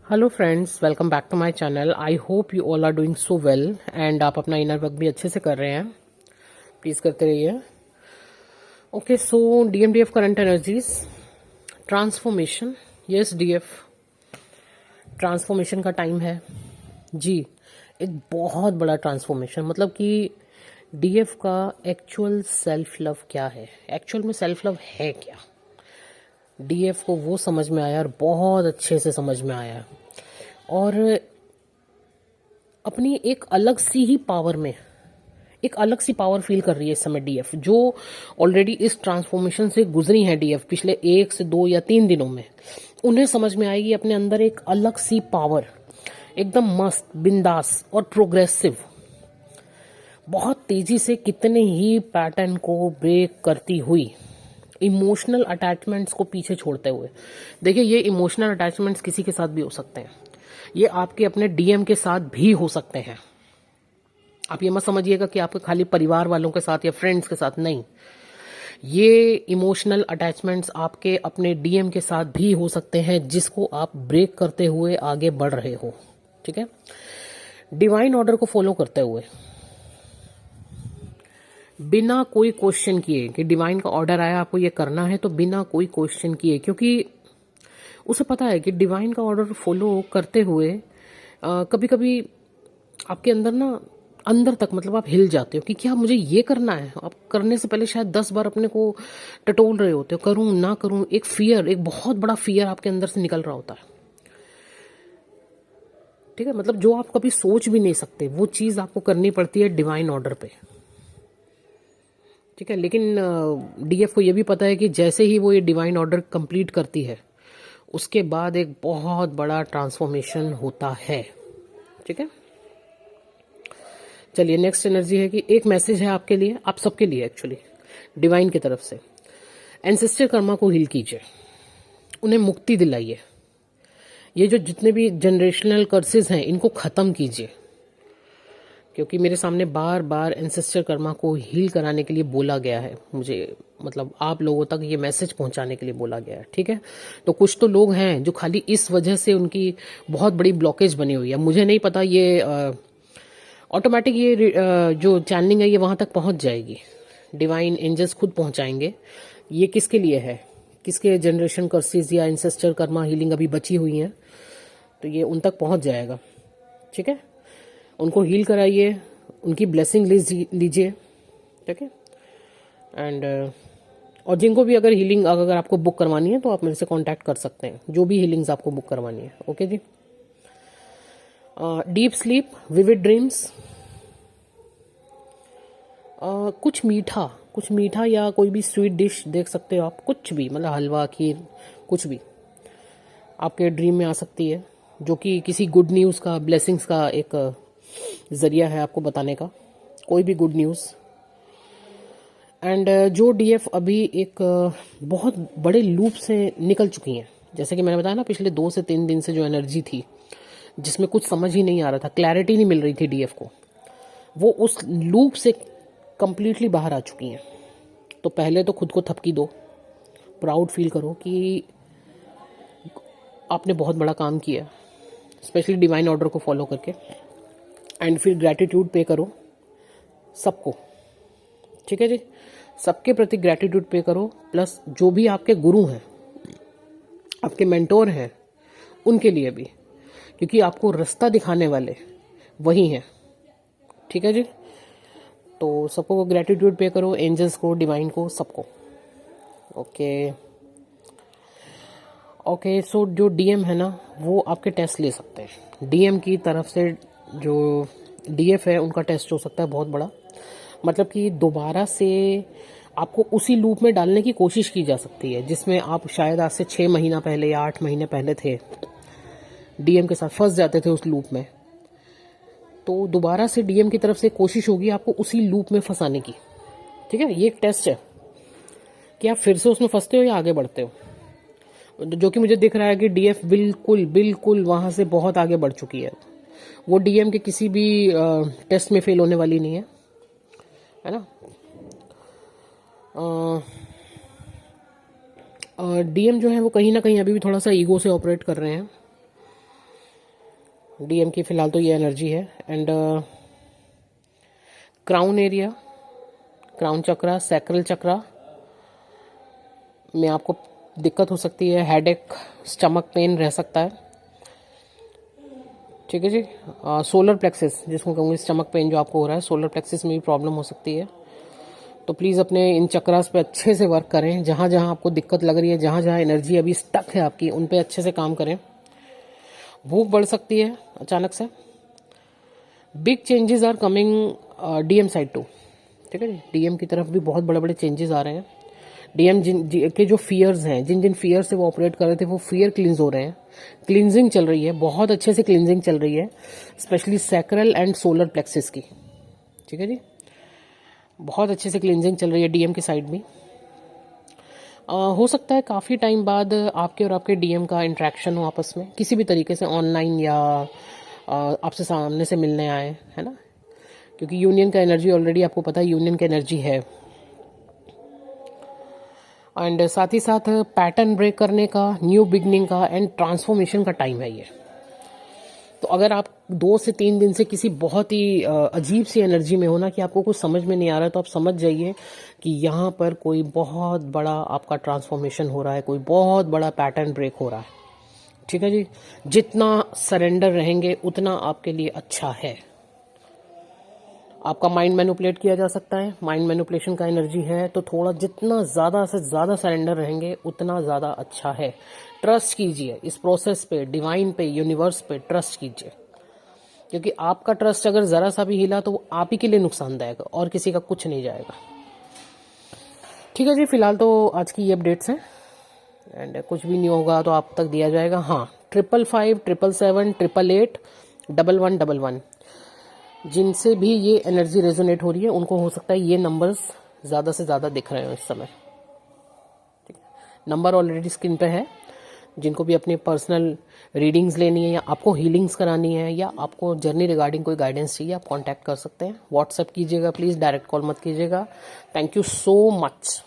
Hello friends, welcome back to my channel. I hope you all are doing so well and आप अपना inner work भी अच्छे से कर रहे हैं। प्लीज़ करते रहिए। Okay, so DMDF current energies transformation. Yes DF, transformation का टाइम है जी। एक बहुत बड़ा ट्रांसफॉर्मेशन, मतलब कि डीएफ का एक्चुअल सेल्फ लव क्या है, एक्चुअल में सेल्फ लव है क्या, डीएफ को वो समझ में आया और बहुत अच्छे से समझ में आया। और अपनी एक अलग सी ही पावर में एक अलग सी पावर फील कर रही है इस समय डीएफ, जो ऑलरेडी इस ट्रांसफॉर्मेशन से गुजरी है डीएफ पिछले 1 से 2 या 3 दिनों में। उन्हें समझ में आएगी अपने अंदर एक अलग सी पावर, एकदम मस्त, बिंदास और प्रोग्रेसिव, बहुत तेजी से कितने ही पैटर्न को ब्रेक करती हुई, इमोशनल अटैचमेंट्स को पीछे छोड़ते हुए। देखिए, ये इमोशनल अटैचमेंट्स किसी के साथ भी हो सकते हैं, ये आपके अपने डीएम के साथ भी हो सकते हैं। आप ये मत समझिएगा कि आपके खाली परिवार वालों के साथ या फ्रेंड्स के साथ, नहीं, ये इमोशनल अटैचमेंट्स आपके अपने डीएम के साथ भी हो सकते हैं, जिसको आप ब्रेक करते हुए आगे बढ़ रहे हो। ठीक है, डिवाइन ऑर्डर को फॉलो करते हुए, बिना कोई क्वेश्चन किए कि डिवाइन का ऑर्डर आया आपको ये करना है, तो बिना कोई क्वेश्चन किए, क्योंकि उसे पता है कि डिवाइन का ऑर्डर फॉलो करते हुए कभी कभी आपके अंदर ना, अंदर तक, मतलब आप हिल जाते हो कि क्या मुझे ये करना है। आप करने से पहले शायद 10 बार अपने को टटोल रहे होते हो, करूं ना करूं। एक फियर, एक बहुत बड़ा फियर आपके अंदर से निकल रहा होता है। ठीक है, मतलब जो आप कभी सोच भी नहीं सकते, वो चीज आपको करनी पड़ती है डिवाइन ऑर्डर पे। ठीक है, लेकिन डीएफ को ये भी पता है कि जैसे ही वो ये डिवाइन ऑर्डर कंप्लीट करती है, उसके बाद एक बहुत बड़ा ट्रांसफॉर्मेशन होता है। ठीक है, चलिए, नेक्स्ट एनर्जी है कि एक मैसेज है आपके लिए, आप सबके लिए एक्चुअली, डिवाइन की तरफ से। एंसेस्टर कर्मा को हील कीजिए, उन्हें मुक्ति दिलाइए। ये जो जितने भी जनरेशनल कर्सेस हैं, इनको खत्म कीजिए, क्योंकि मेरे सामने बार बार एंसेस्टर कर्मा को हील कराने के लिए बोला गया है मुझे, मतलब आप लोगों तक ये मैसेज पहुंचाने के लिए बोला गया है। ठीक है, तो कुछ तो लोग हैं जो खाली इस वजह से उनकी बहुत बड़ी ब्लॉकेज बनी हुई है। मुझे नहीं पता, ये ऑटोमेटिक ये जो चैनलिंग है ये वहां तक पहुंच जाएगी, डिवाइन एंजल्स खुद पहुंचाएंगे। ये किसके लिए है, किसके जनरेशन कर्सेस या इंसेस्टर कर्मा हीलिंग अभी बची हुई है, तो ये उन तक पहुंच जाएगा। ठीक है, उनको हील कराइए, उनकी ब्लेसिंग लीजिए। ठीक है, एंड और जिनको भी अगर हीलिंग अगर आपको बुक करवानी है, तो आप मेरे से कांटेक्ट कर सकते हैं, जो भी हीलिंग्स आपको बुक करवानी है। ओके जी। डीप स्लीप, विविड ड्रीम्स, कुछ मीठा या कोई भी स्वीट डिश देख सकते हो आप, कुछ भी, मतलब हलवा, खीर, कुछ भी आपके ड्रीम में आ सकती है, जो कि किसी गुड न्यूज़ का, ब्लेसिंग्स का एक जरिया है आपको बताने का, कोई भी गुड न्यूज़। एंड जो डीएफ अभी एक बहुत बड़े लूप से निकल चुकी हैं, जैसे कि मैंने बताया ना, पिछले 2 से 3 दिन से जो एनर्जी थी, जिसमें कुछ समझ ही नहीं आ रहा था, क्लैरिटी नहीं मिल रही थी डीएफ को, वो उस लूप से कंप्लीटली बाहर आ चुकी हैं। तो पहले तो खुद को थपकी दो, प्राउड फील करो कि आपने बहुत बड़ा काम किया, स्पेशली डिवाइन ऑर्डर को फॉलो करके। एंड फिर ग्रैटिट्यूड पे करो सबको। ठीक है जी, सबके प्रति ग्रैटिट्यूड पे करो, प्लस जो भी आपके गुरु हैं, आपके मेंटोर हैं, उनके लिए भी, क्योंकि आपको रास्ता दिखाने वाले वही हैं। ठीक है जी, तो सबको ग्रैटिट्यूड पे करो, एंजल्स को, डिवाइन को, सबको। ओके ओके, सो जो डीएम है ना, वो आपके टेस्ट ले सकते हैं। डीएम की तरफ से जो डीएफ है, उनका टेस्ट हो सकता है बहुत बड़ा, मतलब कि दोबारा से आपको उसी लूप में डालने की कोशिश की जा सकती है, जिसमें आप शायद आज से 6 महीना पहले या 8 महीने पहले थे, डीएम के साथ फंस जाते थे उस लूप में। तो दोबारा से डीएम की तरफ से कोशिश होगी आपको उसी लूप में फंसाने की। ठीक है, ये एक टेस्ट है कि आप फिर से उसमें फंसते हो या आगे बढ़ते हो, जो कि मुझे दिख रहा है कि डीएफ बिल्कुल बिल्कुल वहां से बहुत आगे बढ़ चुकी है। वो डीएम के किसी भी टेस्ट में फेल होने वाली नहीं है ना। डीएम जो है वो कहीं ना कहीं अभी भी थोड़ा सा ईगो से ऑपरेट कर रहे हैं, डीएम की फ़िलहाल तो ये एनर्जी है। And crown area, crown chakra, sacral chakra में आपको दिक्कत हो सकती है, हेडेक, स्टमक पेन रह सकता है। ठीक है जी। सोलर प्लेक्सिस जिसको कहूँगी, स्टमक पेन जो आपको हो रहा है, सोलर प्लेक्सिस में भी प्रॉब्लम हो सकती है। तो प्लीज़ अपने इन चक्रास पे अच्छे से वर्क करें। जहाँ जहाँ आपको दिक्कत लग रही है, जहाँ जहाँ एनर्जी अभी स्टक है आपकी, उन पे अच्छे से काम करें। भूख बढ़ सकती है अचानक से। Big changes are coming DM side to. ठीक है जी, डीएम की तरफ भी बहुत बड़े बड़े चेंजेस आ रहे हैं। डीएम के जो फियर्स हैं, जिन जिन फियर से वो ऑपरेट कर रहे थे, वो फियर क्लींस हो रहे हैं। क्लींजिंग चल रही है, बहुत अच्छे से क्लींजिंग चल रही है, specially sacral and solar plexus की। ठीक है जी, बहुत अच्छे से क्लींजिंग चल रही है डीएम की साइड में। हो सकता है काफ़ी टाइम बाद आपके और आपके डीएम का इंटरेक्शन हो आपस में, किसी भी तरीके से, ऑनलाइन या आपसे सामने से मिलने आए, है ना, क्योंकि यूनियन का एनर्जी ऑलरेडी आपको पता है, यूनियन का एनर्जी है। एंड साथ ही साथ पैटर्न ब्रेक करने का, न्यू बिगनिंग का एंड ट्रांसफॉर्मेशन का टाइम है ये। तो अगर आप 2 से 3 दिन से किसी बहुत ही अजीब सी एनर्जी में हो ना, कि आपको कुछ समझ में नहीं आ रहा है, तो आप समझ जाइए कि यहाँ पर कोई बहुत बड़ा आपका ट्रांसफॉर्मेशन हो रहा है, कोई बहुत बड़ा पैटर्न ब्रेक हो रहा है। ठीक है जी, जितना सरेंडर रहेंगे उतना आपके लिए अच्छा है। आपका माइंड मैनिपुलेट किया जा सकता है, माइंड मैनिपुलेशन का एनर्जी है, तो थोड़ा जितना ज़्यादा से ज़्यादा सरेंडर रहेंगे उतना ज़्यादा अच्छा है। ट्रस्ट कीजिए इस प्रोसेस पे, डिवाइन पे, यूनिवर्स पे ट्रस्ट कीजिए, क्योंकि आपका ट्रस्ट अगर ज़रा सा भी हिला तो वो आप ही के लिए नुकसानदायक है और किसी का कुछ नहीं जाएगा। ठीक है जी, फिलहाल तो आज की ये अपडेट्स हैं। एंड कुछ भी नहीं होगा तो आप तक दिया जाएगा। हाँ, 555 777 888 1111 जिनसे भी ये एनर्जी रेजोनेट हो रही है, उनको हो सकता है ये नंबर्स ज़्यादा से ज़्यादा दिख रहे हो इस समय। ठीक है, नंबर ऑलरेडी स्क्रीन पे है। जिनको भी अपनी पर्सनल रीडिंग्स लेनी है, या आपको हीलिंग्स करानी है, या आपको जर्नी रिगार्डिंग कोई गाइडेंस चाहिए, आप कांटेक्ट कर सकते हैं। व्हाट्सएप कीजिएगा प्लीज़, डायरेक्ट कॉल मत कीजिएगा। Thank you so much.